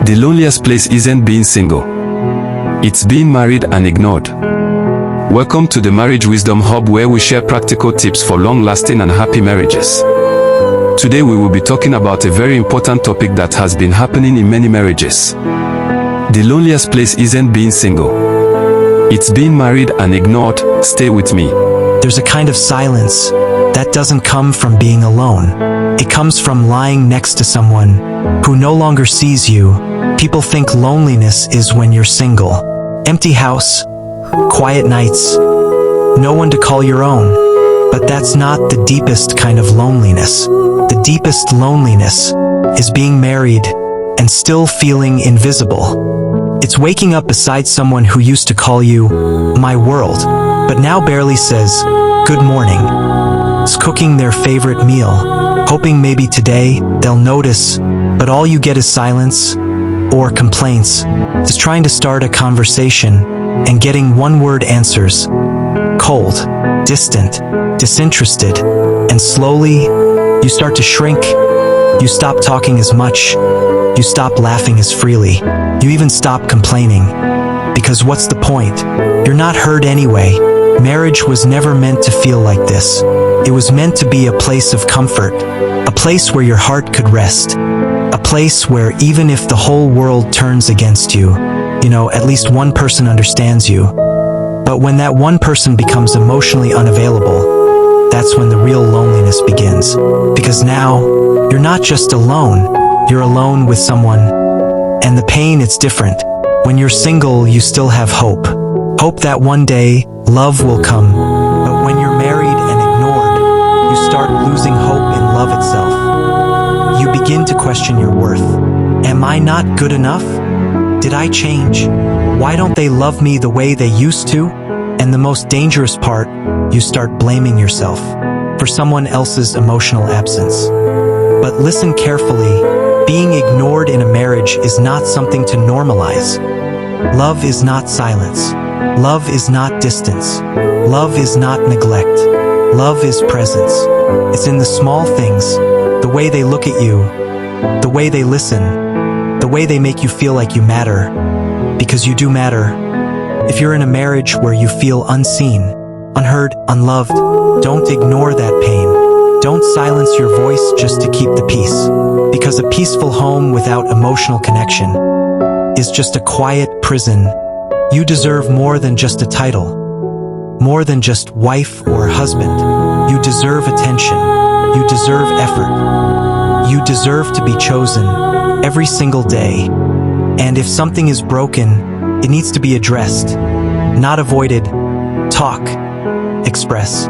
The loneliest place isn't being single. It's being married and ignored. Welcome to the Marriage Wisdom Hub, where we share practical tips for long-lasting and happy marriages. Today we will be talking about a very important topic that has been happening in many marriages. The loneliest place isn't being single. It's being married and ignored. Stay with me. There's a kind of silence that doesn't come from being alone. It comes from lying next to someone who no longer sees you. People think loneliness is when you're single. Empty house, quiet nights, no one to call your own. But that's not the deepest kind of loneliness. The deepest loneliness is being married and still feeling invisible. It's waking up beside someone who used to call you my world, but now barely says good morning. It's cooking their favorite meal, hoping maybe today they'll notice, but all you get is silence or complaints. It's trying to start a conversation and getting one-word answers. Cold, distant, disinterested, and slowly you start to shrink. You stop talking as much. You stop laughing as freely. You even stop complaining. Because what's the point? You're not heard anyway. Marriage was never meant to feel like this. It was meant to be a place of comfort, a place where your heart could rest, a place where even if the whole world turns against you, at least one person understands you. But when that one person becomes emotionally unavailable, that's when the real loneliness begins. Because now, you're not just alone, you're alone with someone. And the pain, it's different. When you're single, you still have hope. Hope that one day, love will come. But when you're married and ignored, you start losing hope in love itself. You begin to question your worth. Am I not good enough? Did I change? Why don't they love me the way they used to? And the most dangerous part, you start blaming yourself for someone else's emotional absence. But listen carefully, being ignored in a marriage is not something to normalize. Love is not silence. Love is not distance. Love is not neglect. Love is presence. It's in the small things, the way they look at you, the way they listen, the way they make you feel like you matter, because you do matter. If you're in a marriage where you feel unseen, unheard, unloved, don't ignore that pain. Don't silence your voice just to keep the peace, because a peaceful home without emotional connection is just a quiet prison. You deserve more than just a title, more than just wife or husband. You deserve attention. You deserve effort. You deserve to be chosen every single day. And if something is broken, it needs to be addressed, not avoided. Talk, express,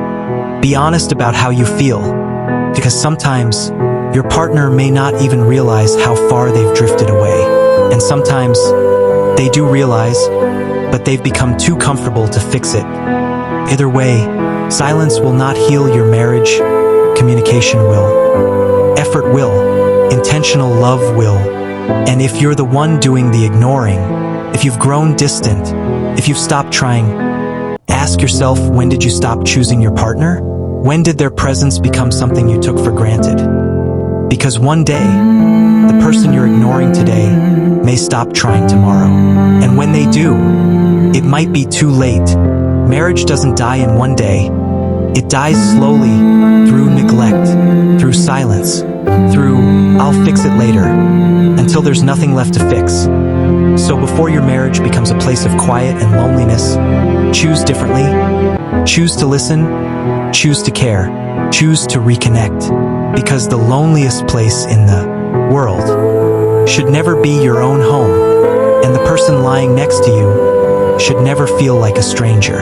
be honest about how you feel, because sometimes your partner may not even realize how far they've drifted away. And sometimes they do realize, but they've become too comfortable to fix it. Either way, silence will not heal your marriage. Communication will. Effort will. Intentional love will. And if you're the one doing the ignoring, if you've grown distant, if you've stopped trying, ask yourself, when did you stop choosing your partner? When did their presence become something you took for granted? Because one day, the person you're ignoring today may stop trying tomorrow. And when they do, it might be too late. Marriage doesn't die in one day. It dies slowly, through neglect, through silence, through I'll fix it later, until there's nothing left to fix. So before your marriage becomes a place of quiet and loneliness, choose differently. Choose to listen. Choose to care. Choose to reconnect. Because the loneliest place in the world should never be your own home, and the person lying next to you should never feel like a stranger.